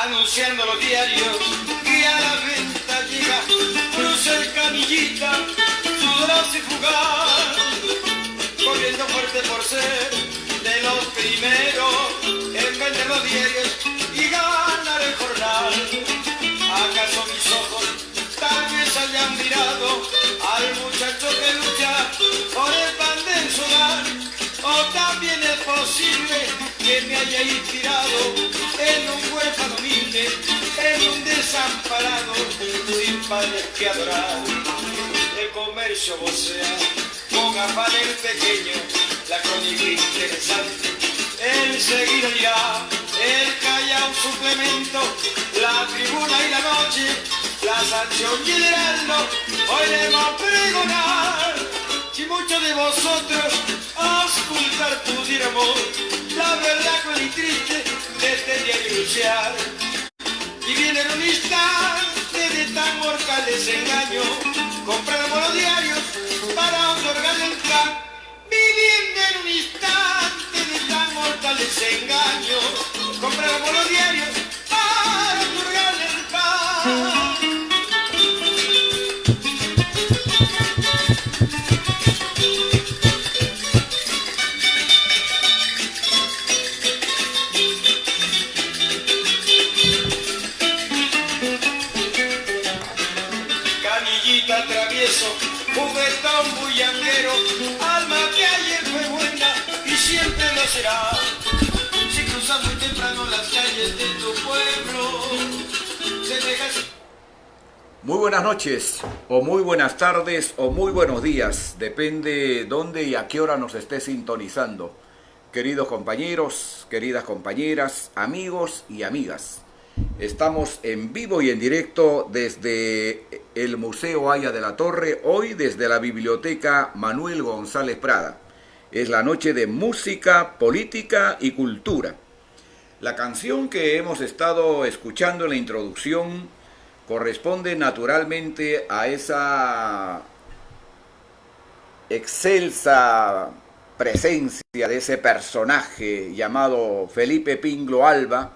anunciando los diarios que a la venta llega cruza el Canillita, sudoroso y fugaz, corriendo fuerte por ser de los primeros en vender los diarios y ganar el jornal. ¿Acaso mis ojos tal vez hayan mirado al muchacho que lucha por el pan de su hogar? O también es posible que me haya inspirado en un huérfano humilde, en un desamparado, sin padres que adorar. El comercio vocea con afán el pequeño, la crónica interesante, enseguida dirá el Callao suplemento, la Tribuna y la Noche, la Sanción y el Heraldo, oiremos pregonar. Si muchos de vosotros a ocultar pudiéramos la verdad cruel y triste de este diario luchar, y viene en un instante de tan mortal desengaño, compramos los diarios para otorgarle el pan. Viviendo en un instante de tan mortal desengaño, compramos los diarios para otorgarle el pan. Canillita travieso, juguetón bullanguero, alma que ayer fue buena y siempre lo será. Si cruzas muy temprano las calles de tu pueblo, se deja... Muy buenas noches, o muy buenas tardes, o muy buenos días, depende dónde y a qué hora nos esté sintonizando. Queridos compañeros, queridas compañeras, amigos y amigas, estamos en vivo y en directo desde el Museo Haya de la Torre, hoy desde la Biblioteca Manuel González Prada. Es la noche de música, política y cultura. La canción que hemos estado escuchando en la introducción corresponde naturalmente a esa excelsa presencia de ese personaje llamado Felipe Pingo Alba,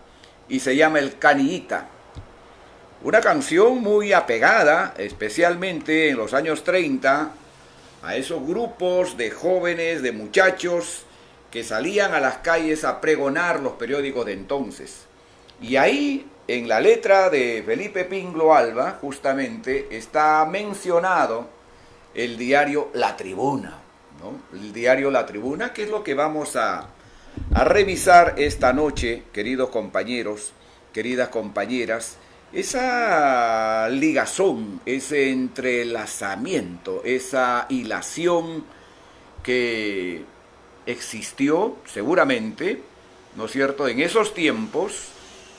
y se llama El Canillita. Una canción muy apegada, especialmente en los años 30, a esos grupos de jóvenes, de muchachos, que salían a las calles a pregonar los periódicos de entonces. Y ahí, en la letra de Felipe Pingo Alba, justamente, está mencionado el diario La Tribuna, ¿no? El diario La Tribuna, que es lo que vamos a revisar esta noche, queridos compañeros, queridas compañeras, esa ligazón, ese entrelazamiento, esa hilación que existió seguramente, ¿no es cierto?, en esos tiempos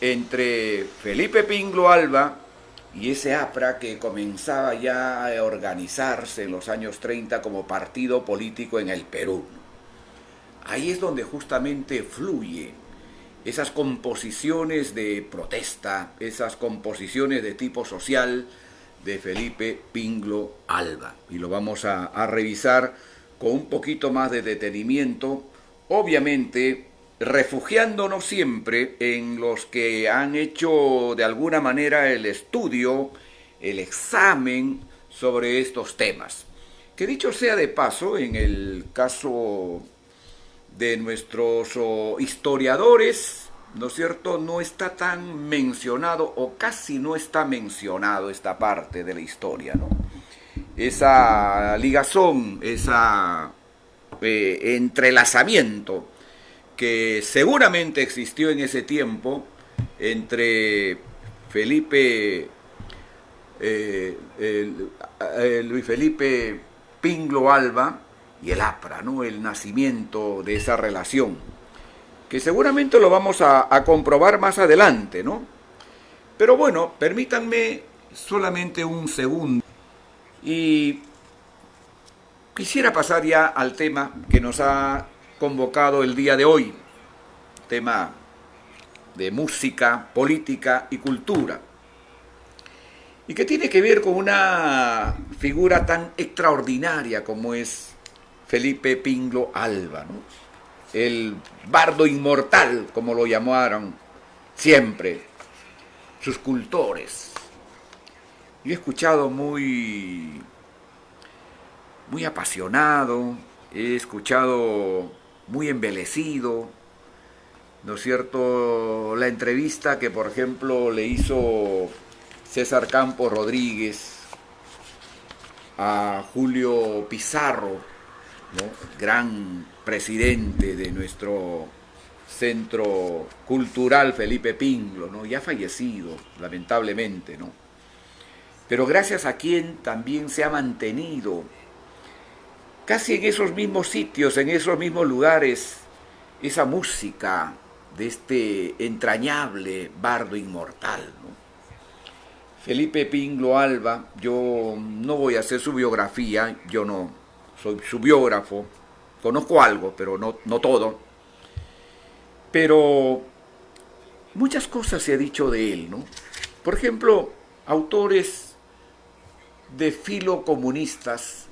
entre Felipe Pingo Alba y ese APRA que comenzaba ya a organizarse en los años 30 como partido político en el Perú. Ahí es donde justamente fluye esas composiciones de protesta, esas composiciones de tipo social de Felipe Pingo Alba. Y lo vamos a revisar con un poquito más de detenimiento, obviamente refugiándonos siempre en los que han hecho de alguna manera el estudio, el examen sobre estos temas. Que dicho sea de paso, en el caso de nuestros historiadores, ¿no es cierto?, no está tan mencionado o casi no está mencionado esta parte de la historia, ¿no? Esa ligazón, ese entrelazamiento que seguramente existió en ese tiempo entre Luis Felipe Pingo Alba y el APRA, ¿no? El nacimiento de esa relación, que seguramente lo vamos a comprobar más adelante, ¿no? Pero bueno, permítanme solamente un segundo y quisiera pasar ya al tema que nos ha convocado el día de hoy, tema de música, política y cultura, y que tiene que ver con una figura tan extraordinaria como es Felipe Pingo Alba, ¿no? El bardo inmortal, como lo llamaron siempre. sus cultores. Yo he escuchado muy apasionado, he escuchado muy embelecido, ¿no es cierto?, la entrevista que, por ejemplo, le hizo César Campos Rodríguez a Julio Pizarro, ¿no?, gran presidente de nuestro Centro Cultural Felipe Pingló, ¿no?, ya fallecido, lamentablemente, ¿no?, pero gracias a quien también se ha mantenido casi en esos mismos sitios, en esos mismos lugares, esa música de este entrañable bardo inmortal, ¿no? Felipe Pingló Alba, yo no voy a hacer su biografía, yo no soy su biógrafo, conozco algo, pero no todo. Pero muchas cosas se ha dicho de él, ¿no? Por ejemplo, autores de filo comunistas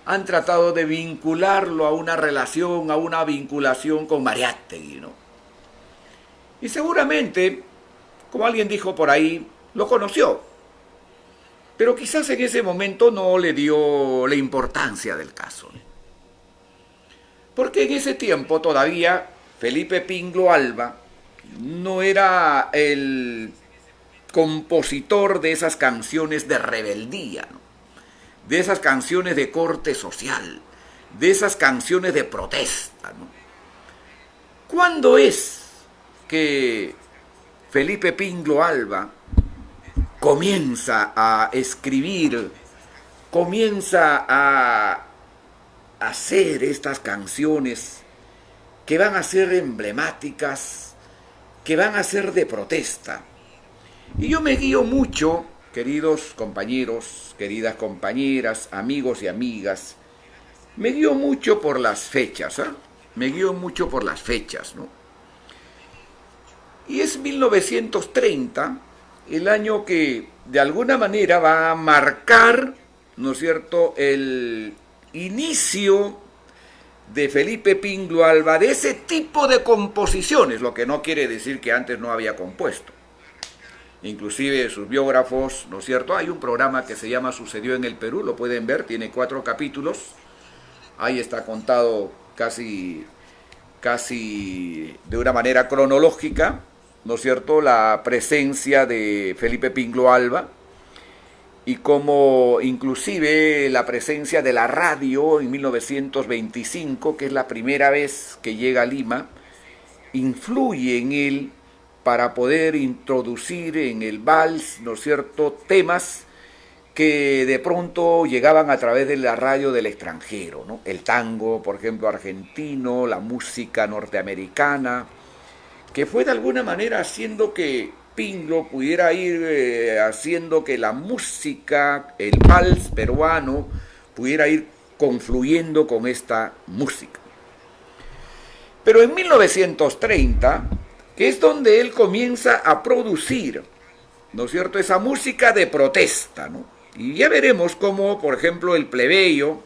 han tratado de vincularlo a una relación, a una vinculación con Mariátegui, ¿no? Y seguramente, como alguien dijo por ahí, lo conoció, pero quizás en ese momento no le dio la importancia del caso, ¿no? Porque en ese tiempo todavía Felipe Pingló Alba no era el compositor de esas canciones de rebeldía, ¿no?, de esas canciones de corte social, de esas canciones de protesta, ¿no? ¿Cuándo es que Felipe Pingló Alba comienza a escribir, comienza a hacer estas canciones que van a ser emblemáticas, que van a ser de protesta? Y yo me guío mucho, queridos compañeros, queridas compañeras, amigos y amigas, me guío mucho por las fechas, ¿eh? Me guío mucho por las fechas, ¿no? Y es 1930, el año que de alguna manera va a marcar, ¿no es cierto?, el inicio de Felipe Pingló Alba, de ese tipo de composiciones, lo que no quiere decir que antes no había compuesto. Inclusive sus biógrafos, ¿no es cierto?, hay un programa que se llama Sucedió en el Perú, lo pueden ver, tiene 4 capítulos, ahí está contado casi de una manera cronológica, ¿no es cierto?, la presencia de Felipe Pingló Alba, y como inclusive la presencia de la radio en 1925, que es la primera vez que llega a Lima, influye en él para poder introducir en el vals, ¿no es cierto?, temas que de pronto llegaban a través de la radio del extranjero, ¿no? El tango, por ejemplo, argentino, la música norteamericana, que fue de alguna manera haciendo que Pingló pudiera ir haciendo que la música, el vals peruano, pudiera ir confluyendo con esta música. Pero en 1930, que es donde él comienza a producir, ¿no es cierto?, esa música de protesta, ¿no? Y ya veremos cómo, por ejemplo, el plebeyo,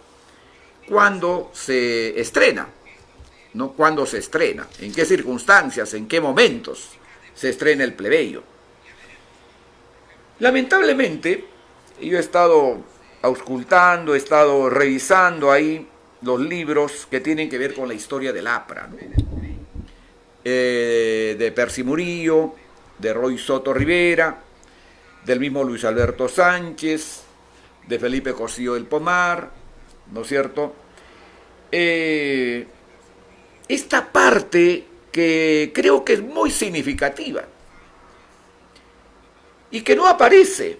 cuando se estrena, ¿no? Cuando se estrena, en qué circunstancias, en qué momentos se estrena el plebeyo. Lamentablemente, yo he estado auscultando, he estado revisando ahí los libros que tienen que ver con la historia del APRA, ¿no?, de Percy Murillo, de Roy Soto Rivera, del mismo Luis Alberto Sánchez, de Felipe Cosío del Pomar, ¿no es cierto? Esta parte que creo que es muy significativa y que no aparece,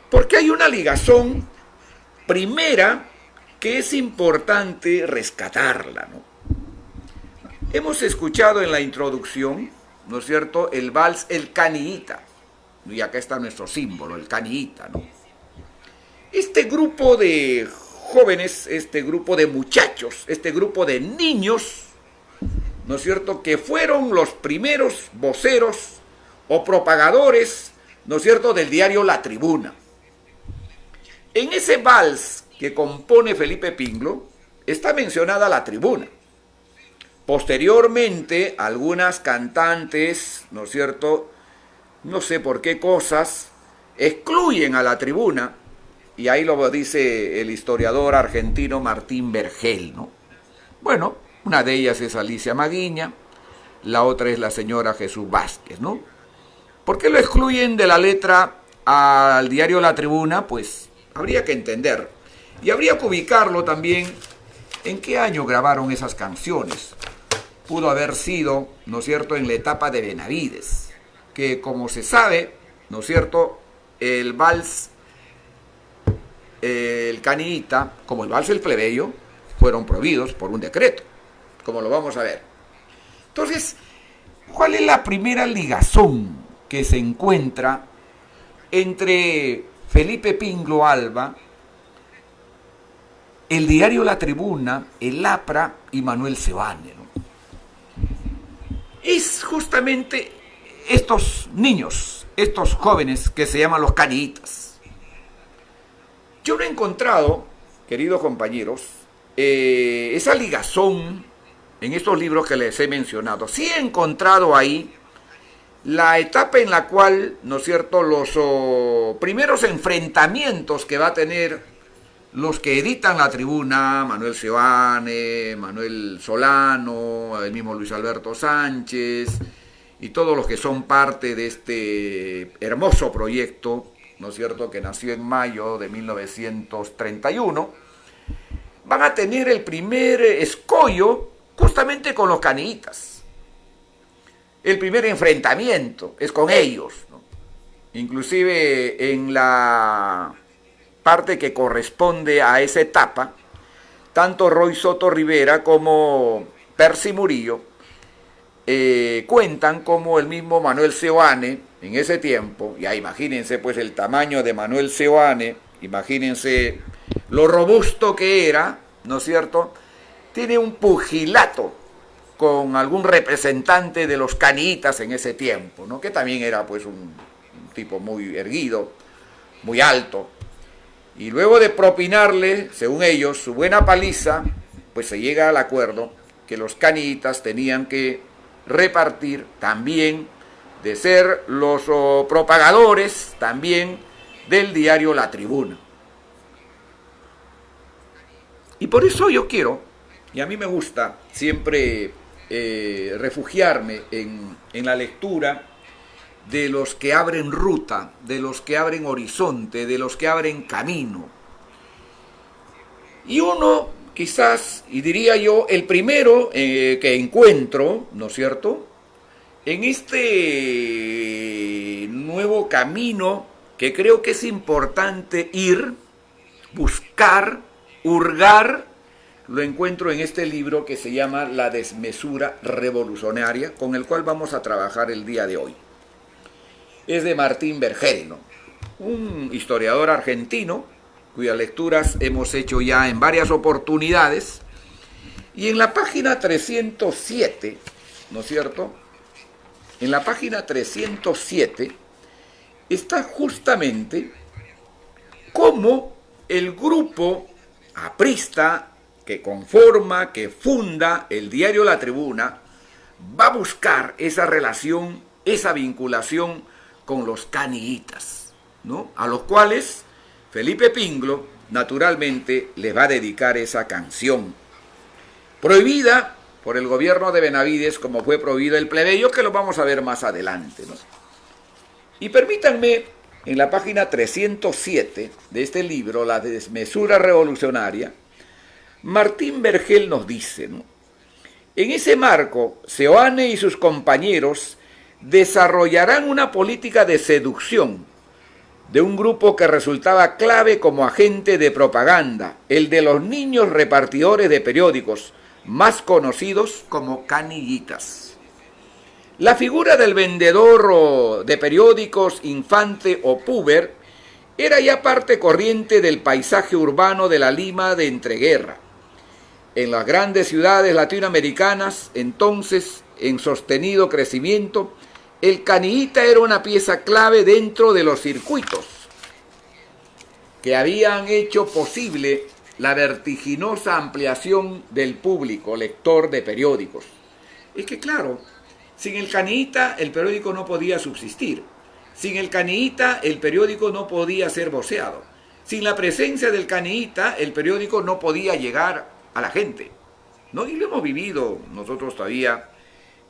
porque hay una ligazón primera que es importante rescatarla, ¿no? Hemos escuchado en la introducción, ¿no es cierto?, el vals El Caniita, y acá está nuestro símbolo, el Caniita, ¿no? Este grupo de jóvenes, este grupo de muchachos, este grupo de niños, ¿no es cierto?, que fueron los primeros voceros o propagadores, ¿no es cierto?, del diario La Tribuna. En ese vals que compone Felipe Pingló está mencionada La Tribuna, Posteriormente, algunas cantantes, ¿no es cierto?, no sé por qué cosas, excluyen a la tribuna, y ahí lo dice el historiador argentino Martín Vergel, ¿no? Bueno, una de ellas es Alicia Maguiña, la otra es la señora Jesús Vázquez, ¿no? ¿Por qué lo excluyen de la letra al diario La Tribuna? Pues habría que entender, y habría que ubicarlo también en qué año grabaron esas canciones. Pudo haber sido, ¿no es cierto?, en la etapa de Benavides, que como se sabe, ¿no es cierto?, el vals, el Caniita, como el vals El Plebeyo, fueron prohibidos por un decreto, como lo vamos a ver. Entonces, ¿cuál es la primera ligazón que se encuentra entre Felipe Pingo Alba, el diario La Tribuna, el APRA y Manuel Seoane, ¿no? Es justamente estos niños, estos jóvenes que se llaman los caniitas. Yo no he encontrado, queridos compañeros, esa ligazón en estos libros que les he mencionado. Sí he encontrado ahí la etapa en la cual, ¿no es cierto?, los primeros enfrentamientos que va a tener los que editan La Tribuna, Manuel Seoane, Manuel Solano, el mismo Luis Alberto Sánchez, y todos los que son parte de este hermoso proyecto, ¿no es cierto?, que nació en mayo de 1931, van a tener el primer escollo justamente con los caniitas. El primer enfrentamiento es con ellos, ¿no? Inclusive en la parte que corresponde a esa etapa, tanto Roy Soto Rivera como Percy Murillo cuentan como el mismo Manuel Seoane en ese tiempo, ya imagínense pues el tamaño de Manuel Seoane, imagínense lo robusto que era, ¿no es cierto?, tiene un pugilato con algún representante de los caniitas en ese tiempo, ¿no?, que también era pues un tipo muy erguido, muy alto. Y luego de propinarle, según ellos, su buena paliza, pues se llega al acuerdo que los caniitas tenían que repartir también, de ser los propagadores también del diario La Tribuna. Y por eso yo quiero, y a mí me gusta siempre refugiarme en la lectura de los que abren ruta, de los que abren horizonte, de los que abren camino. Y uno, quizás, y diría yo, el primero que encuentro, ¿no es cierto?, en este nuevo camino que creo que es importante ir, buscar, hurgar, lo encuentro en este libro que se llama La Desmesura Revolucionaria, con el cual vamos a trabajar el día de hoy. Es de Martín Vergel, ¿no?, un historiador argentino cuyas lecturas hemos hecho ya en varias oportunidades. Y en la página 307, ¿no es cierto?, en la página 307 está justamente cómo el grupo aprista que conforma, que funda el diario La Tribuna, va a buscar esa relación, esa vinculación con los caniitas, ¿no?, a los cuales Felipe Pingo naturalmente les va a dedicar esa canción, prohibida por el gobierno de Benavides, como fue prohibido El Plebeyo, que lo vamos a ver más adelante, ¿no? Y permítanme, en la página 307 de este libro, La Desmesura Revolucionaria, Martín Vergel nos dice, ¿no?, en ese marco, Seoane y sus compañeros desarrollarán una política de seducción de un grupo que resultaba clave como agente de propaganda, el de los niños repartidores de periódicos, más conocidos como canillitas. La figura del vendedor de periódicos infante o puber era ya parte corriente del paisaje urbano de la Lima de entreguerra. En las grandes ciudades latinoamericanas, entonces en sostenido crecimiento, el canillita era una pieza clave dentro de los circuitos que habían hecho posible la vertiginosa ampliación del público lector de periódicos. Es que claro, sin el Caniita el periódico no podía subsistir. Sin el Caniita el periódico no podía ser voceado. Sin la presencia del Caniita el periódico no podía llegar a la gente, ¿no? Y lo hemos vivido nosotros todavía,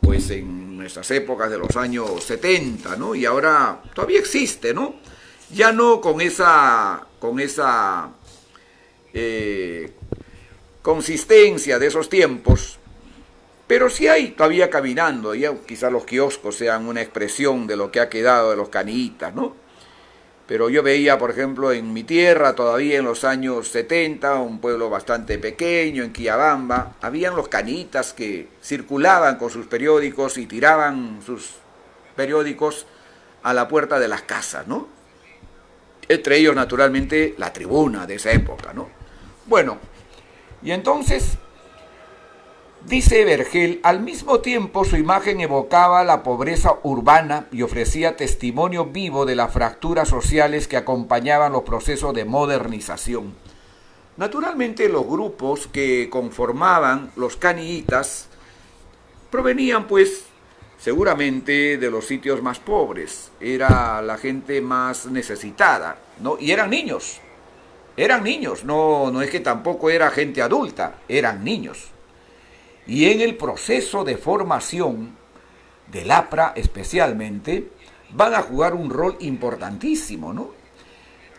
pues en nuestras épocas de los años 70, ¿no? Y ahora todavía existe, ¿no? Ya no con esa consistencia de esos tiempos, pero sí hay todavía caminando. Ya quizás los kioscos sean una expresión de lo que ha quedado de los Caniitas, ¿no? Pero yo veía, por ejemplo, en mi tierra, todavía en los años 70, un pueblo bastante pequeño, en Quillabamba, habían los Caniitas que circulaban con sus periódicos y tiraban sus periódicos a la puerta de las casas, ¿no? Entre ellos, naturalmente, La Tribuna de esa época, ¿no? Bueno, y entonces, dice Vergel, al mismo tiempo su imagen evocaba la pobreza urbana y ofrecía testimonio vivo de las fracturas sociales que acompañaban los procesos de modernización. Naturalmente, los grupos que conformaban los Caniitas provenían, pues, seguramente de los sitios más pobres. Era la gente más necesitada, ¿no? Y eran niños, no es que tampoco era gente adulta, eran niños. Y en el proceso de formación del APRA especialmente, van a jugar un rol importantísimo, ¿no?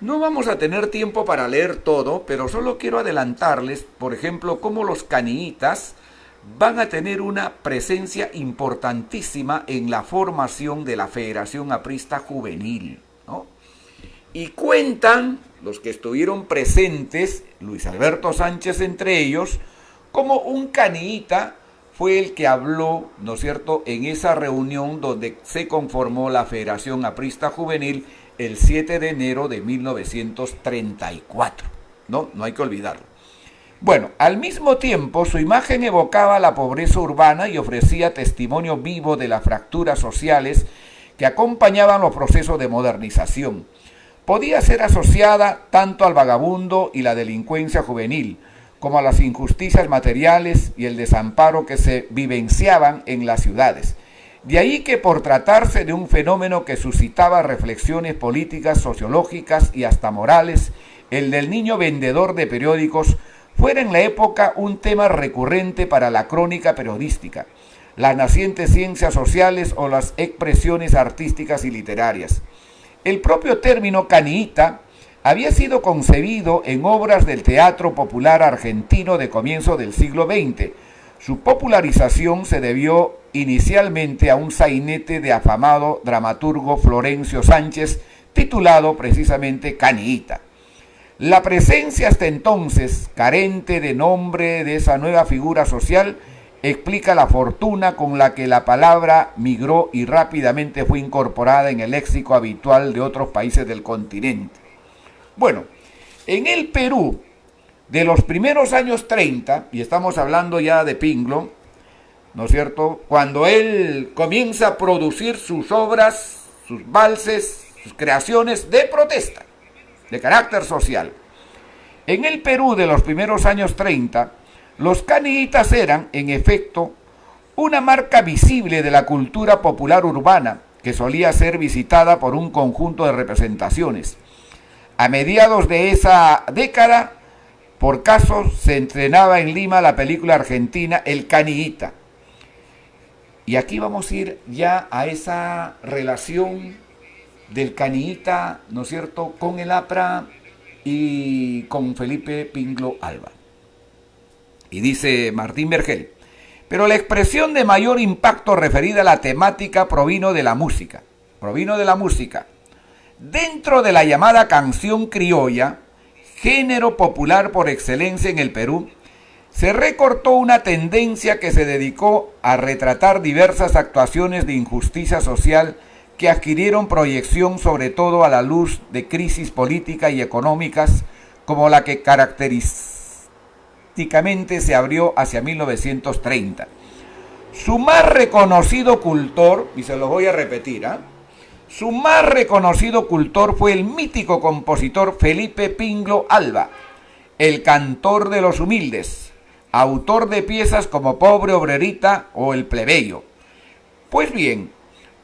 No vamos a tener tiempo para leer todo, pero solo quiero adelantarles, por ejemplo, cómo los Caniitas van a tener una presencia importantísima en la formación de la Federación Aprista Juvenil, ¿no? Y cuentan, los que estuvieron presentes, Luis Alberto Sánchez entre ellos, como un Caniita fue el que habló, ¿no es cierto?, en esa reunión donde se conformó la Federación Aprista Juvenil el 7 de enero de 1934. No hay que olvidarlo. Bueno, al mismo tiempo su imagen evocaba la pobreza urbana y ofrecía testimonio vivo de las fracturas sociales que acompañaban los procesos de modernización. Podía ser asociada tanto al vagabundo y la delincuencia juvenil, como a las injusticias materiales y el desamparo que se vivenciaban en las ciudades. De ahí que por tratarse de un fenómeno que suscitaba reflexiones políticas, sociológicas y hasta morales, el del niño vendedor de periódicos fuera en la época un tema recurrente para la crónica periodística, las nacientes ciencias sociales o las expresiones artísticas y literarias. El propio término Caniita había sido concebido en obras del teatro popular argentino de comienzo del siglo XX. Su popularización se debió inicialmente a un sainete de afamado dramaturgo Florencio Sánchez, titulado precisamente Caniita. La presencia hasta entonces carente de nombre de esa nueva figura social explica la fortuna con la que la palabra migró y rápidamente fue incorporada en el léxico habitual de otros países del continente. Bueno, en el Perú de los primeros años 30, y estamos hablando ya de Pinglo, ¿no es cierto?, cuando él comienza a producir sus obras, sus valses, sus creaciones de protesta, de carácter social. En el Perú de los primeros años 30, los Caniitas eran, en efecto, una marca visible de la cultura popular urbana que solía ser visitada por un conjunto de representaciones. A mediados de esa década, por caso, se estrenaba en Lima la película argentina El Caniita. Y aquí vamos a ir ya a esa relación del Caniita, ¿no es cierto?, con el APRA y con Felipe Pinglo Alba. Y dice Martín Vergel, pero la expresión de mayor impacto referida a la temática provino de la música. Dentro de la llamada canción criolla, género popular por excelencia en el Perú, se recortó una tendencia que se dedicó a retratar diversas actuaciones de injusticia social que adquirieron proyección sobre todo a la luz de crisis políticas y económicas como la que característicamente se abrió hacia 1930. Su más reconocido cultor, y se lo voy a repetir, su más reconocido cultor fue el mítico compositor Felipe Pinglo Alba, el cantor de los humildes, autor de piezas como Pobre Obrerita o El Plebeyo. Pues bien,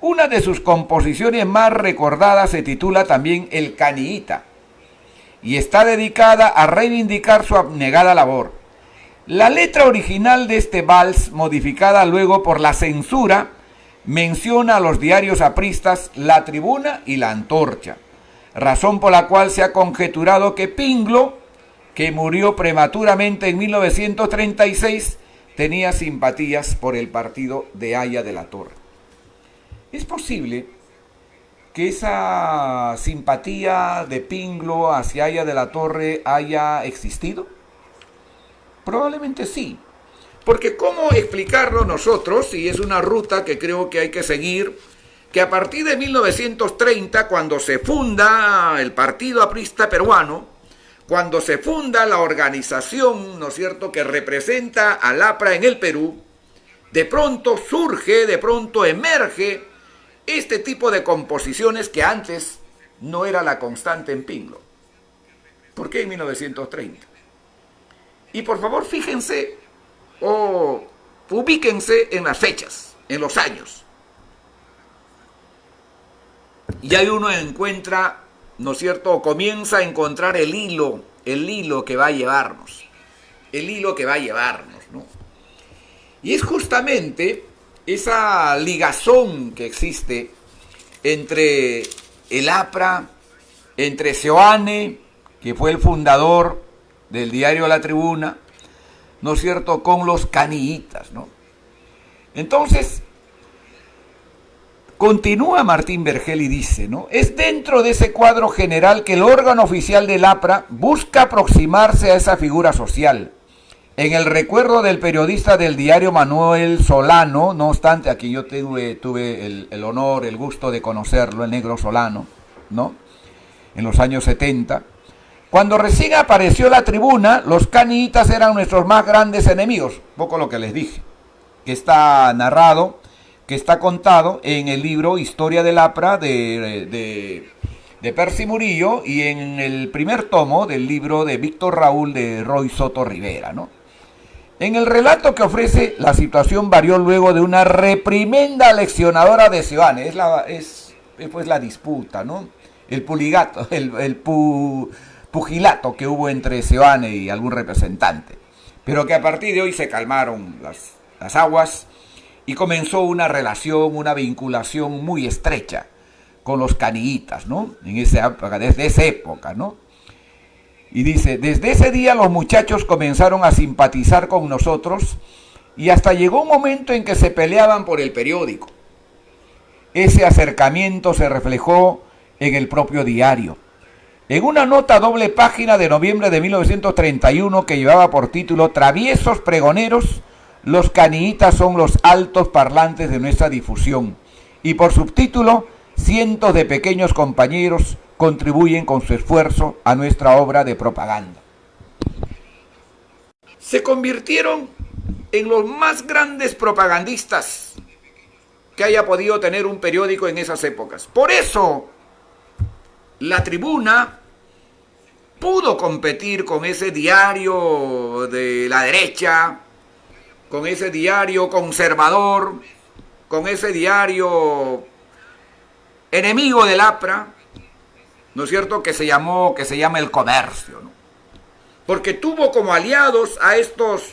una de sus composiciones más recordadas se titula también El Caniita y está dedicada a reivindicar su abnegada labor. La letra original de este vals, modificada luego por la censura, menciona a los diarios apristas La Tribuna y La Antorcha, razón por la cual se ha conjeturado que Pinglo, que murió prematuramente en 1936, tenía simpatías por el partido de Haya de la Torre. ¿Es posible que esa simpatía de Pinglo hacia Haya de la Torre haya existido? Probablemente sí, porque ¿cómo explicarlo nosotros? Y es una ruta que creo que hay que seguir, que a partir de 1930, cuando se funda el Partido Aprista Peruano, cuando se funda la organización, ¿no es cierto?, que representa al APRA en el Perú, de pronto surge, de pronto emerge este tipo de composiciones que antes no era la constante en Pinglo. ¿Por qué en 1930? Y por favor fíjense o ubíquense en las fechas, en los años. Y ahí uno encuentra, ¿no es cierto?, o comienza a encontrar el hilo que va a llevarnos, ¿no? Y es justamente esa ligazón que existe entre el APRA, entre Seoane, que fue el fundador del diario La Tribuna, ¿no es cierto?, con los caniitas, ¿no? Entonces, continúa Martín Vergel y dice, ¿no?, es dentro de ese cuadro general que el órgano oficial del APRA busca aproximarse a esa figura social. En el recuerdo del periodista del diario Manuel Solano, no obstante, aquí yo tuve el honor, el gusto de conocerlo, el negro Solano, ¿no?, en los años 70, cuando recién apareció La Tribuna, los caniitas eran nuestros más grandes enemigos, poco lo que les dije, que está narrado, que está contado en el libro Historia del APRA de Percy Murillo y en el primer tomo del libro de Víctor Raúl de Roy Soto Rivera, ¿no? En el relato que ofrece, la situación varió luego de una reprimenda leccionadora de Seoane. Pues la disputa, ¿no? El pugilato que hubo entre Seoane y algún representante. Pero que a partir de hoy se calmaron las aguas y comenzó una relación, una vinculación muy estrecha con los caniitas, ¿no? Desde esa época, ¿no? Y dice, desde ese día los muchachos comenzaron a simpatizar con nosotros y hasta llegó un momento en que se peleaban por el periódico. Ese acercamiento se reflejó en el propio diario. En una nota a doble página de noviembre de 1931 que llevaba por título Traviesos pregoneros, los caniitas son los altos parlantes de nuestra difusión. Y por subtítulo, cientos de pequeños compañeros contribuyen con su esfuerzo a nuestra obra de propaganda. Se convirtieron en los más grandes propagandistas que haya podido tener un periódico en esas épocas. Por eso, La Tribuna pudo competir con ese diario de la derecha, con ese diario conservador, con ese diario enemigo del APRA, ¿no es cierto?, que se llama El Comercio, ¿no? Porque tuvo como aliados a estos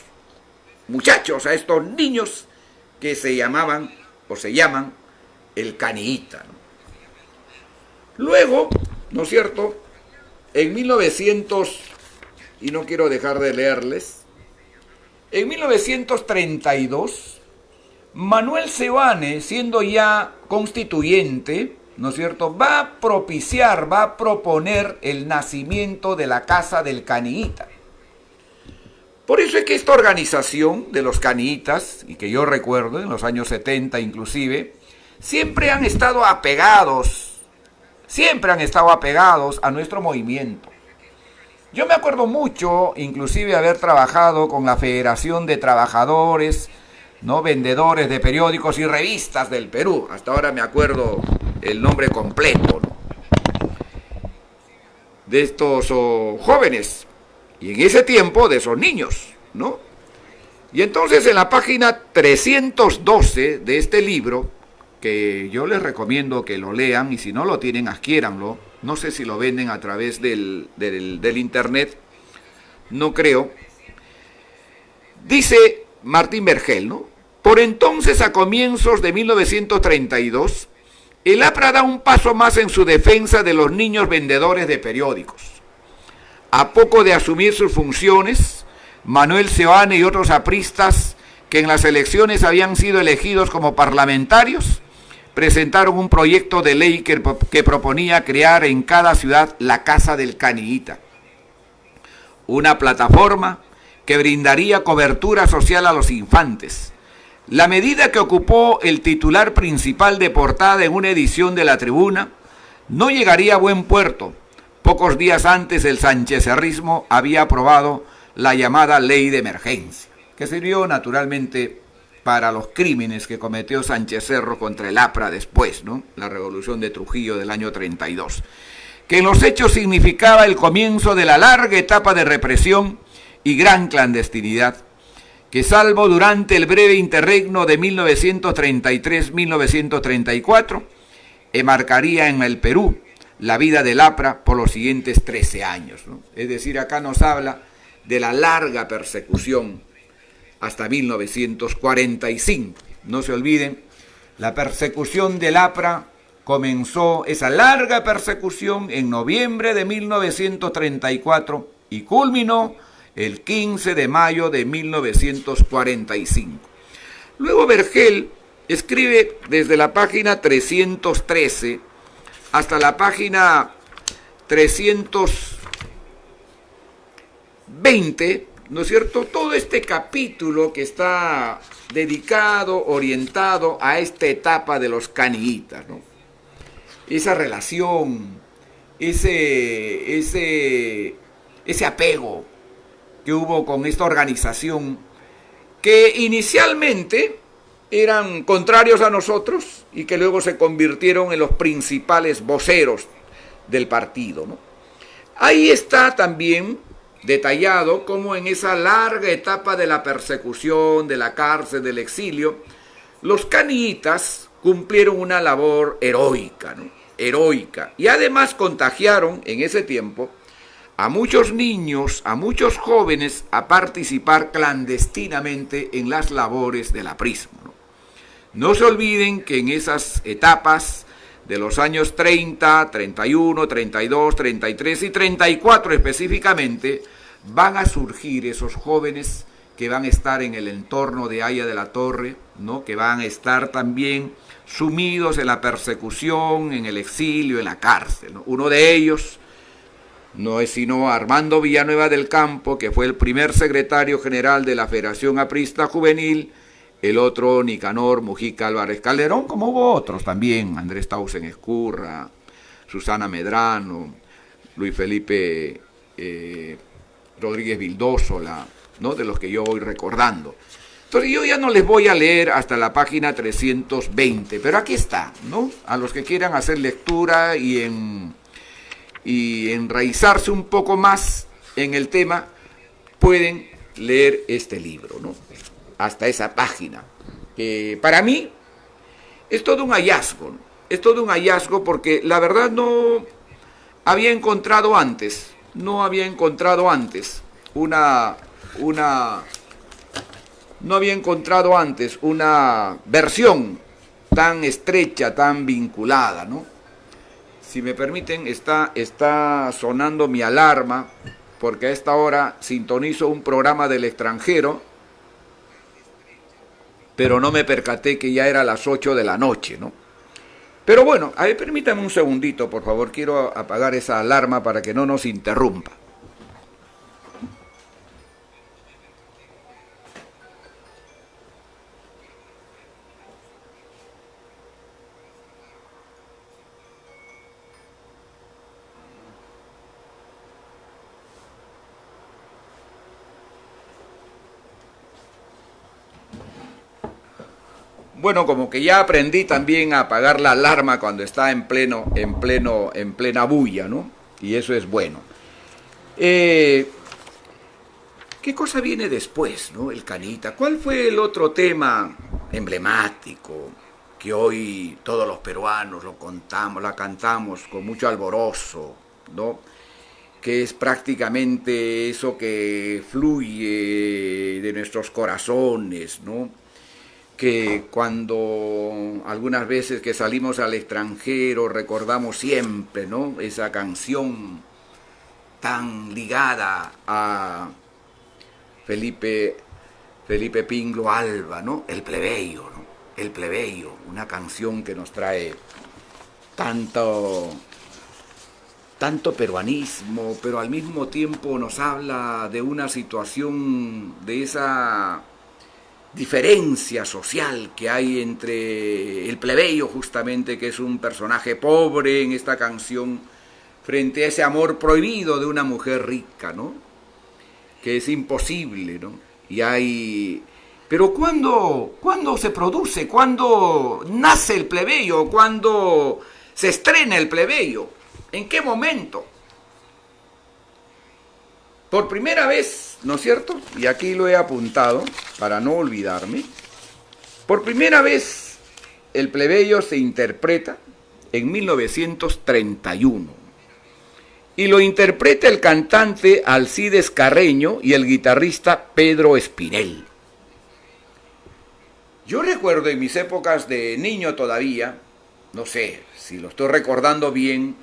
muchachos, a estos niños que se llamaban o se llaman el caniita, ¿no? Luego, ¿no es cierto?, en 1900, y no quiero dejar de leerles, en 1932, Manuel Seoane, siendo ya constituyente, ¿no es cierto?, va a proponer el nacimiento de la Casa del Caniita. Por eso es que esta organización de los caniitas, y que yo recuerdo en los años 70 inclusive, siempre han estado apegados a nuestro movimiento. Yo me acuerdo mucho, inclusive, haber trabajado con la Federación de Trabajadores, ¿no?, vendedores de periódicos y revistas del Perú. Hasta ahora me acuerdo el nombre completo, ¿no?, de estos jóvenes, y en ese tiempo de esos niños, ¿no? Y entonces en la página 312 de este libro, que yo les recomiendo que lo lean, y si no lo tienen, adquiéranlo. No sé si lo venden a través del internet, no creo. Dice Martín Vergel, ¿no? Por entonces, a comienzos de 1932, el APRA da un paso más en su defensa de los niños vendedores de periódicos. A poco de asumir sus funciones, Manuel Seoane y otros apristas que en las elecciones habían sido elegidos como parlamentarios, presentaron un proyecto de ley que proponía crear en cada ciudad la Casa del Caniita, una plataforma que brindaría cobertura social a los infantes. La medida, que ocupó el titular principal de portada en una edición de La Tribuna, no llegaría a buen puerto. Pocos días antes, el sanchecerrismo había aprobado la llamada Ley de Emergencia, que sirvió naturalmente para los crímenes que cometió Sánchez Cerro contra el APRA después, ¿no? La revolución de Trujillo del año 32, que en los hechos significaba el comienzo de la larga etapa de represión y gran clandestinidad, que salvo durante el breve interregno de 1933-1934, enmarcaría en el Perú la vida del APRA por los siguientes 13 años, ¿no? Es decir, acá nos habla de la larga persecución hasta 1945. No se olviden, la persecución del APRA comenzó, esa larga persecución, en noviembre de 1934 y culminó el 15 de mayo de 1945. Luego Vergel escribe desde la página 313 hasta la página 320, ¿no es cierto? Todo este capítulo que está dedicado, orientado a esta etapa de los caniitas, ¿no? Esa relación, ese apego que hubo con esta organización, que inicialmente eran contrarios a nosotros y que luego se convirtieron en los principales voceros del partido, ¿no? Ahí está también detallado cómo en esa larga etapa de la persecución, de la cárcel, del exilio, los caniitas cumplieron una labor heroica, ¿no? Heroica. Y además contagiaron en ese tiempo a muchos niños, a muchos jóvenes a participar clandestinamente en las labores del aprismo, ¿no? No se olviden que en esas etapas de los años 30, 31, 32, 33 y 34 específicamente, van a surgir esos jóvenes que van a estar en el entorno de Haya de la Torre, ¿no? Que van a estar también sumidos en la persecución, en el exilio, en la cárcel, ¿no? Uno de ellos no es sino Armando Villanueva del Campo, que fue el primer secretario general de la Federación Aprista Juvenil, el otro Nicanor Mujica Álvarez Calderón, como hubo otros también, Andrés Tausen Escurra, Susana Medrano, Luis Felipe Rodríguez Vildósola, ¿no? De los que yo voy recordando. Entonces yo ya no les voy a leer hasta la página 320, pero aquí está, ¿no? A los que quieran hacer lectura y enraizarse un poco más en el tema, pueden leer este libro, ¿no? Hasta esa página, que para mí es todo un hallazgo, ¿no? Es todo un hallazgo porque la verdad no había encontrado antes una versión tan estrecha, tan vinculada, ¿no? Si me permiten, está sonando mi alarma, porque a esta hora sintonizo un programa del extranjero, pero no me percaté que ya era las 8 de la noche, ¿no? Pero bueno, a ver, permítame un segundito, por favor, quiero apagar esa alarma para que no nos interrumpa. Bueno, como que ya aprendí también a apagar la alarma cuando está en plena bulla, ¿no? Y eso es bueno. ¿Qué cosa viene después, no? El Canita. ¿Cuál fue el otro tema emblemático que hoy todos los peruanos lo contamos, la cantamos con mucho alborozo, ¿no? Que es prácticamente eso que fluye de nuestros corazones, ¿no? Que cuando algunas veces que salimos al extranjero recordamos siempre, ¿no? Esa canción tan ligada a Felipe Pingo Alba, ¿no? El plebeyo, ¿no? El plebeyo, una canción que nos trae tanto peruanismo, pero al mismo tiempo nos habla de una situación, de esa diferencia social que hay entre el plebeyo, justamente, que es un personaje pobre en esta canción, frente a ese amor prohibido de una mujer rica, ¿no? Que es imposible, ¿no? Y hay... Pero ¿cuándo se produce? ¿Cuándo nace el plebeyo? ¿Cuándo se estrena el plebeyo? ¿En qué momento? Por primera vez, ¿no es cierto? Y aquí lo he apuntado para no olvidarme. Por primera vez el plebeyo se interpreta en 1931. Y lo interpreta el cantante Alcides Carreño y el guitarrista Pedro Espinel. Yo recuerdo en mis épocas de niño todavía, no sé si lo estoy recordando bien,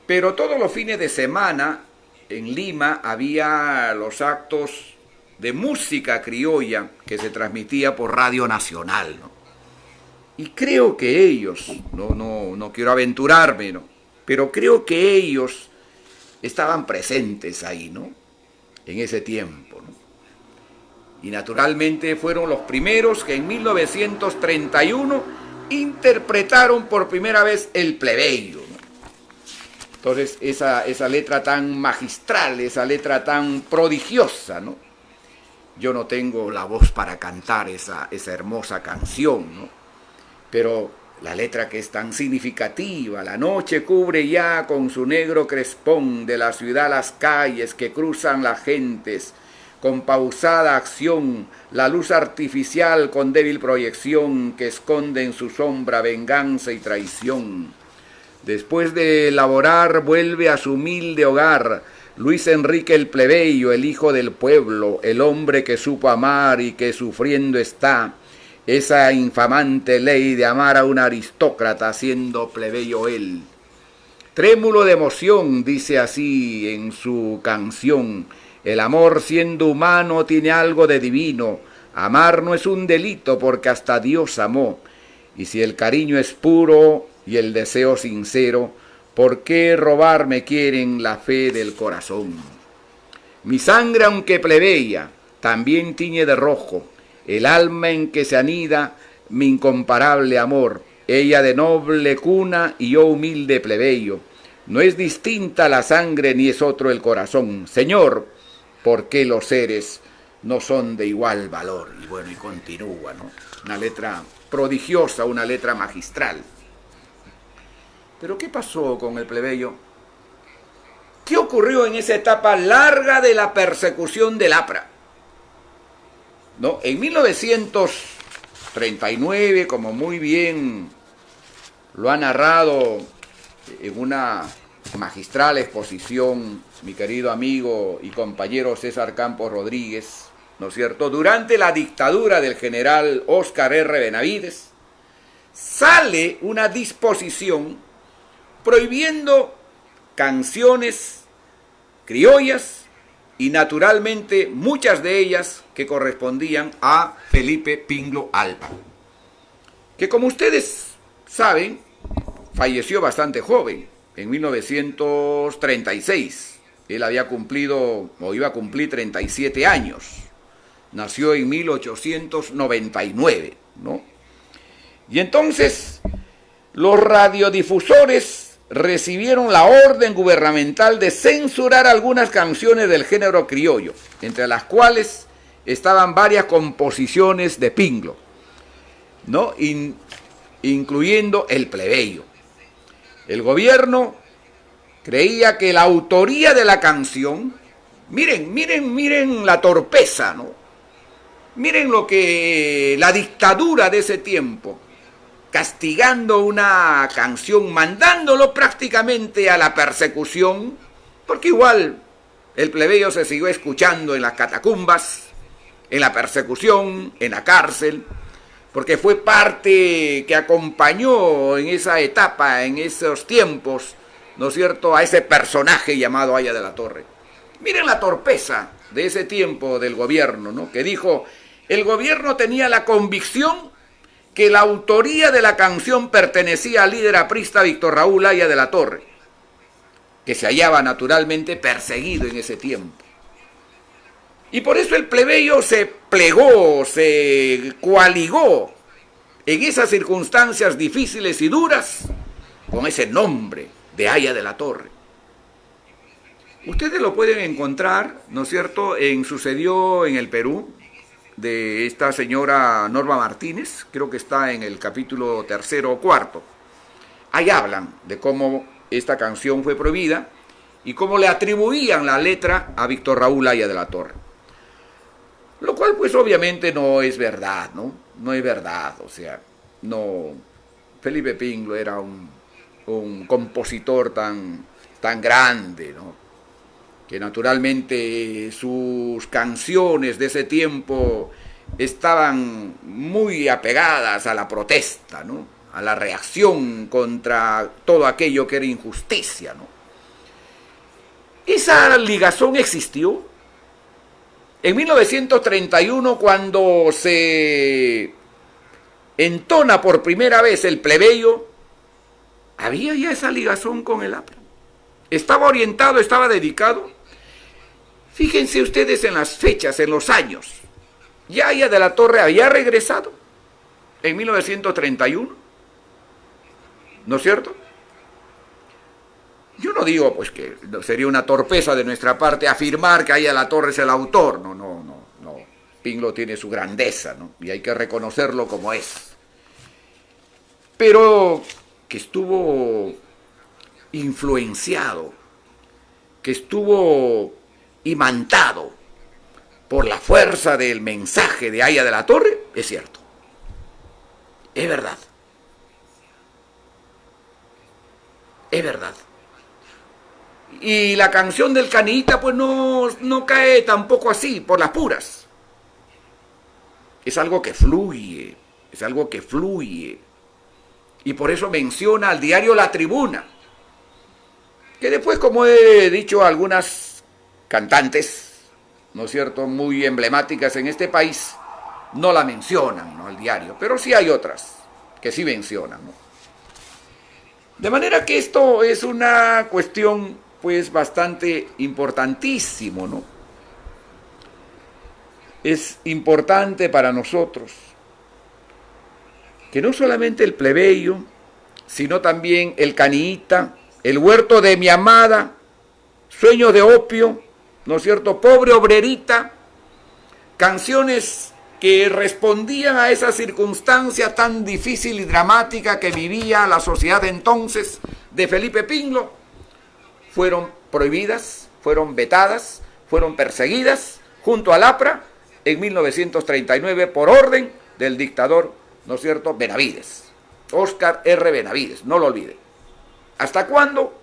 pero todos los fines de semana en Lima había los actos de música criolla que se transmitía por Radio Nacional, ¿no? Y creo que ellos, no quiero aventurarme, ¿no? Pero creo que ellos estaban presentes ahí, ¿no? En ese tiempo, ¿no? Y naturalmente fueron los primeros que en 1931 interpretaron por primera vez el plebeyo, ¿no? Entonces esa letra tan magistral, esa letra tan prodigiosa, ¿no? Yo no tengo la voz para cantar esa hermosa canción, ¿no? Pero la letra que es tan significativa: la noche cubre ya con su negro crespón de la ciudad las calles que cruzan las gentes, con pausada acción, la luz artificial con débil proyección que esconde en su sombra venganza y traición. Después de laborar vuelve a su humilde hogar Luis Enrique el plebeyo, el hijo del pueblo, el hombre que supo amar y que sufriendo está esa infamante ley de amar a un aristócrata siendo plebeyo él. Trémulo de emoción dice así en su canción: el amor siendo humano tiene algo de divino, amar no es un delito porque hasta Dios amó, y si el cariño es puro y el deseo sincero, ¿por qué robarme quieren la fe del corazón? Mi sangre aunque plebeya también tiñe de rojo el alma en que se anida mi incomparable amor, ella de noble cuna y yo humilde plebeyo, no es distinta la sangre ni es otro el corazón, Señor, ¿por qué los seres no son de igual valor? Y bueno, y continúa, ¿no? Una letra prodigiosa, una letra magistral. Pero ¿qué pasó con el plebeyo? ¿Qué ocurrió en esa etapa larga de la persecución del APRA? ¿No? En 1939, como muy bien lo ha narrado en una magistral exposición mi querido amigo y compañero César Campos Rodríguez, ¿no es cierto? Durante la dictadura del general Óscar R. Benavides, sale una disposición prohibiendo canciones criollas y naturalmente muchas de ellas que correspondían a Felipe Pingo Alba, que como ustedes saben falleció bastante joven, en 1936. Él había cumplido o iba a cumplir 37 años. Nació en 1899, ¿no? Y entonces los radiodifusores recibieron la orden gubernamental de censurar algunas canciones del género criollo, entre las cuales estaban varias composiciones de Pingo, ¿no? Incluyendo El plebeyo. El gobierno creía que la autoría de la canción Miren la torpeza, ¿no? Miren lo que la dictadura de ese tiempo, castigando una canción, mandándolo prácticamente a la persecución, porque igual el plebeyo se siguió escuchando en las catacumbas, en la persecución, en la cárcel, porque fue parte que acompañó en esa etapa, en esos tiempos, ¿no es cierto?, a ese personaje llamado Haya de la Torre. Miren la torpeza de ese tiempo del gobierno, ¿no?, que dijo, el gobierno tenía la convicción que la autoría de la canción pertenecía al líder aprista Víctor Raúl Haya de la Torre, que se hallaba naturalmente perseguido en ese tiempo. Y por eso el plebeyo se plegó, se coaligó en esas circunstancias difíciles y duras con ese nombre de Haya de la Torre. Ustedes lo pueden encontrar, ¿no es cierto?, en Sucedió en el Perú, de esta señora Norma Martínez, creo que está en el capítulo 3 o 4. Ahí hablan de cómo esta canción fue prohibida y cómo le atribuían la letra a Víctor Raúl Haya de la Torre. Lo cual pues obviamente no es verdad, ¿no? No es verdad, o sea, no. Felipe Pingle era un compositor tan grande, ¿no?, que naturalmente sus canciones de ese tiempo estaban muy apegadas a la protesta, ¿no?, a la reacción contra todo aquello que era injusticia, ¿no? Esa ligazón existió. En 1931, cuando se entona por primera vez el plebeyo, había ya esa ligazón con el APRA. Estaba orientado, estaba dedicado. Fíjense ustedes en las fechas, en los años. Ya Haya de la Torre había regresado en 1931, ¿no es cierto? Yo no digo pues que sería una torpeza de nuestra parte afirmar que Haya de la Torre es el autor, no. Pingle tiene su grandeza, ¿no?, y hay que reconocerlo como es. Pero que estuvo influenciado, que estuvo imantado por la fuerza del mensaje de Haya de la Torre, es cierto. Es verdad. Es verdad. Y la canción del Canillita pues no cae tampoco así, por las puras. Es algo que fluye, Y por eso menciona al diario La Tribuna, que después, como he dicho, algunas cantantes, ¿no es cierto?, muy emblemáticas en este país, no la mencionan, ¿no?, al diario, pero sí hay otras que sí mencionan, ¿no? De manera que esto es una cuestión, pues, bastante importantísimo, ¿no? Es importante para nosotros que no solamente el plebeyo, sino también el Canillita, el huerto de mi amada, sueño de opio, ¿no es cierto?, pobre obrerita, canciones que respondían a esa circunstancia tan difícil y dramática que vivía la sociedad entonces de Felipe Pingle, fueron prohibidas, fueron vetadas, fueron perseguidas junto al APRA en 1939 por orden del dictador, ¿no es cierto?, Benavides, Óscar R. Benavides, no lo olvide. ¿Hasta cuándo?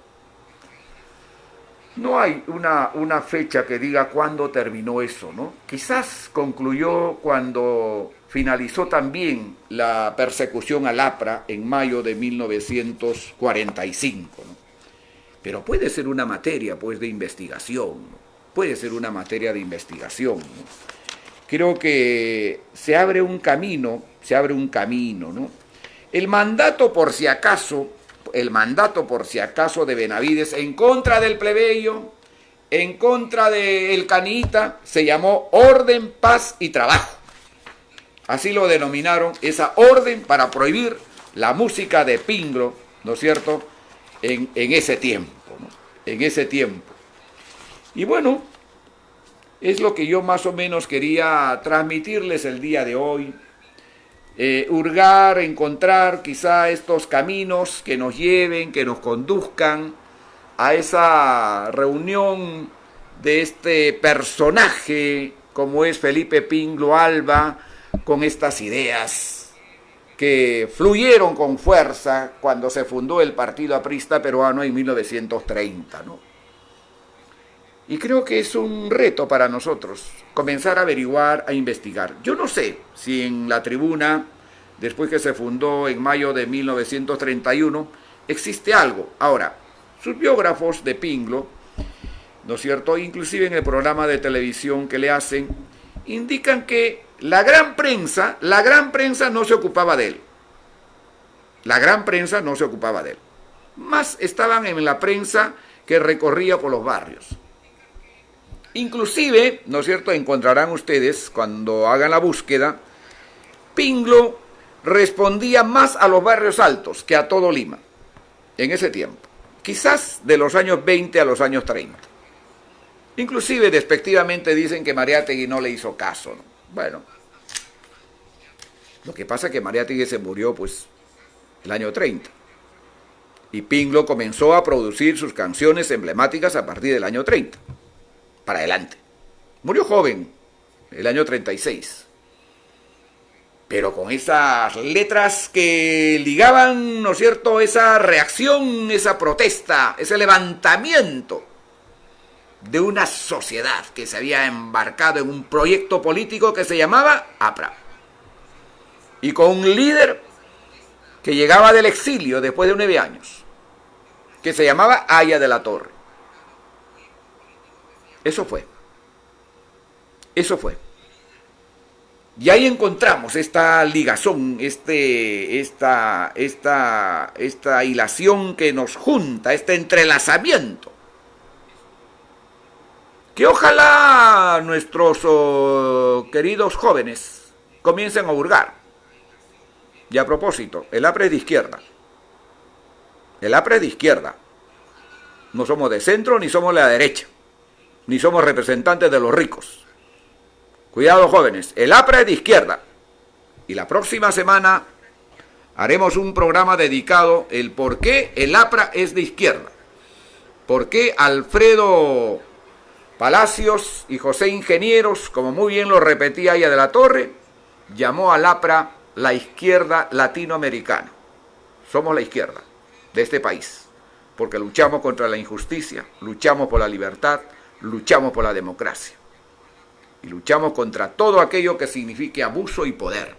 No hay una fecha que diga cuándo terminó eso, ¿no? Quizás concluyó cuando finalizó también la persecución al APRA en mayo de 1945, ¿no? Pero puede ser una materia, pues, de investigación, ¿no? Puede ser una materia de investigación, ¿no? Creo que se abre un camino, ¿no? El mandato por si acaso de Benavides en contra del plebeyo, en contra del Canillita, se llamó Orden, Paz y Trabajo. Así lo denominaron, esa orden para prohibir la música de Pingle, ¿no es cierto?, en ese tiempo, ¿no?, en ese tiempo. Y bueno, es lo que yo más o menos quería transmitirles el día de hoy. Hurgar, encontrar quizá estos caminos que nos lleven, que nos conduzcan a esa reunión de este personaje como es Felipe Pingo Alba, con estas ideas que fluyeron con fuerza cuando se fundó el Partido Aprista Peruano en 1930, ¿no? Y creo que es un reto para nosotros comenzar a averiguar, a investigar. Yo no sé si en la tribuna, después que se fundó en mayo de 1931, existe algo. Ahora, sus biógrafos de Pingo, ¿no es cierto?, inclusive en el programa de televisión que le hacen, indican que la gran prensa no se ocupaba de él. La gran prensa no se ocupaba de él. Más estaban en la prensa que recorría por los barrios. Inclusive, ¿no es cierto?, encontrarán ustedes, cuando hagan la búsqueda, Pingo respondía más a los barrios altos que a todo Lima, en ese tiempo. Quizás de los años 20 a los años 30. Inclusive, despectivamente, dicen que Mariátegui no le hizo caso, ¿no? Bueno, lo que pasa es que Mariátegui se murió, pues, el año 30. Y Pingo comenzó a producir sus canciones emblemáticas a partir del año 30. Para adelante. Murió joven, el año 36. Pero con esas letras que ligaban, ¿no es cierto?, esa reacción, esa protesta, ese levantamiento de una sociedad que se había embarcado en un proyecto político que se llamaba APRA. Y con un líder que llegaba del exilio después de 9 años, que se llamaba Aya de la Torre. Eso fue. Y ahí encontramos esta ligazón, esta hilación que nos junta, este entrelazamiento. Que ojalá nuestros queridos jóvenes comiencen a hurgar. Y a propósito, el APRA es de izquierda. El APRA es de izquierda. No somos de centro ni somos de la derecha. Ni somos representantes de los ricos. Cuidado, jóvenes, el APRA es de izquierda. Y la próxima semana haremos un programa dedicado el por qué el APRA es de izquierda. Por qué Alfredo Palacios y José Ingenieros, como muy bien lo repetía Aya de la Torre, llamó al APRA la izquierda latinoamericana. Somos la izquierda de este país, porque luchamos contra la injusticia, luchamos por la libertad, luchamos por la democracia y luchamos contra todo aquello que signifique abuso y poder.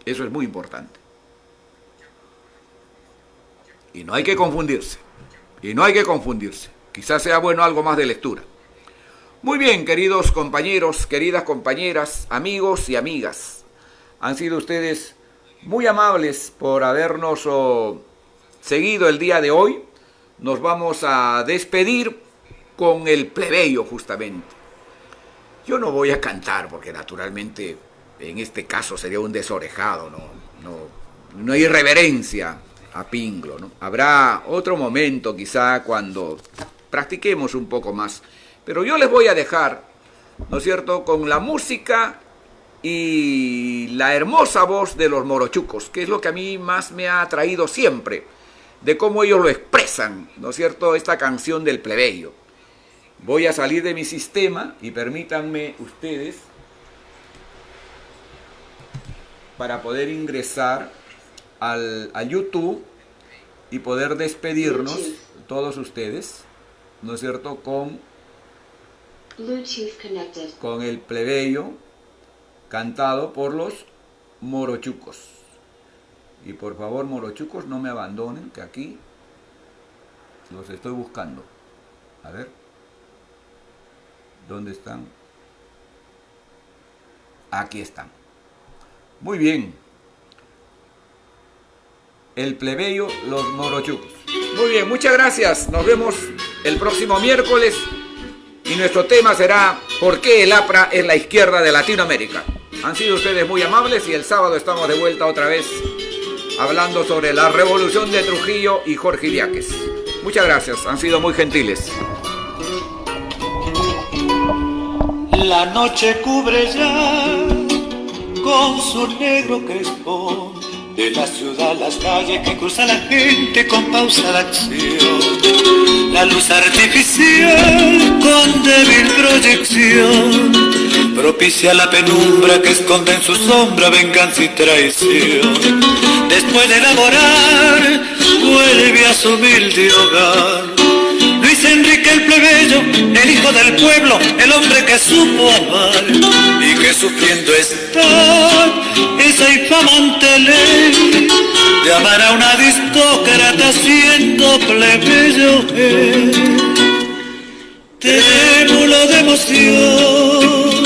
Eso es muy importante. Y no hay que confundirse. Quizás sea bueno algo más de lectura. Muy bien, queridos compañeros, queridas compañeras, amigos y amigas. Han sido ustedes muy amables por habernos seguido el día de hoy. Nos vamos a despedir con el plebeyo, justamente. Yo no voy a cantar porque naturalmente en este caso sería un desorejado, no hay irreverencia a Pingo, ¿no? Habrá otro momento quizá cuando practiquemos un poco más, pero yo les voy a dejar, ¿no es cierto?, con la música y la hermosa voz de los morochucos, que es lo que a mí más me ha atraído siempre, de cómo ellos lo expresan, ¿no es cierto?, esta canción del plebeyo. Voy a salir de mi sistema y permítanme ustedes para poder ingresar a YouTube y poder despedirnos todos ustedes, ¿no es cierto?, con el plebeyo cantado por los morochucos. Y por favor, morochucos, no me abandonen, que aquí los estoy buscando. A ver, ¿dónde están? Aquí están. Muy bien. El plebeyo, los morochucos. Muy bien, muchas gracias. Nos vemos el próximo miércoles. Y nuestro tema será ¿por qué el APRA es la izquierda de Latinoamérica? Han sido ustedes muy amables y el sábado estamos de vuelta otra vez hablando sobre la revolución de Trujillo y Jorge Idiáquez. Muchas gracias, han sido muy gentiles. La noche cubre ya con su negro crespo de la ciudad las calles que cruza la gente con pausada acción. La la luz artificial con débil proyección propicia la penumbra que esconde en su sombra venganza y traición. Después de laborar, vuelve a su humilde hogar. Luis Enrique el plebeyo, el hijo del pueblo, el hombre que supo amar y que sufriendo está esa infamante ley de amar a una aristócrata siendo plebeyo. Trémulo de emoción,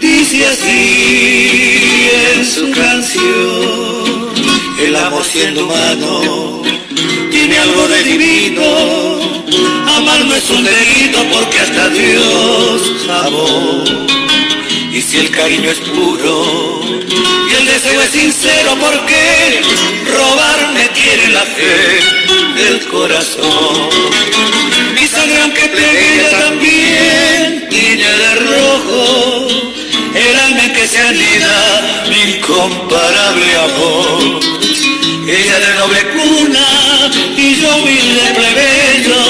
dice así en su canción: el amor siendo humano tiene algo de divino. Amar no es un delito porque hasta Dios amó. Y si el cariño es puro y el deseo es sincero, ¿por qué robarme quiere la fe del corazón? Mi sangre aunque plebeya también tiñe de rojo el alma en que se anida mi incomparable amor. Ella de noble cuna y yo humilde plebeyo,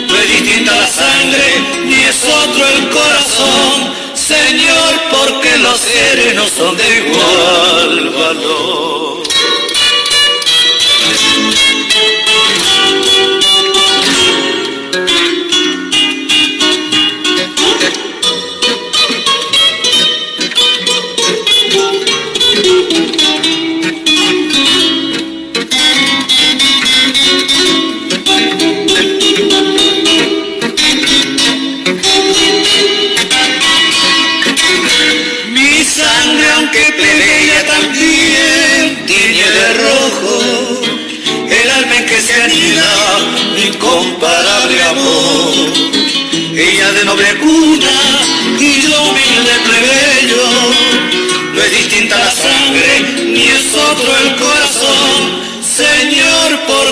no es distinta la sangre ni es otro el corazón, Señor, porque los seres no son de igual valor. Aunque plebeya también tiñe de rojo el alma en que se anida mi incomparable amor. Ella de noble cuna y yo humilde plebeyo, no es distinta la sangre ni es otro el corazón, Señor, por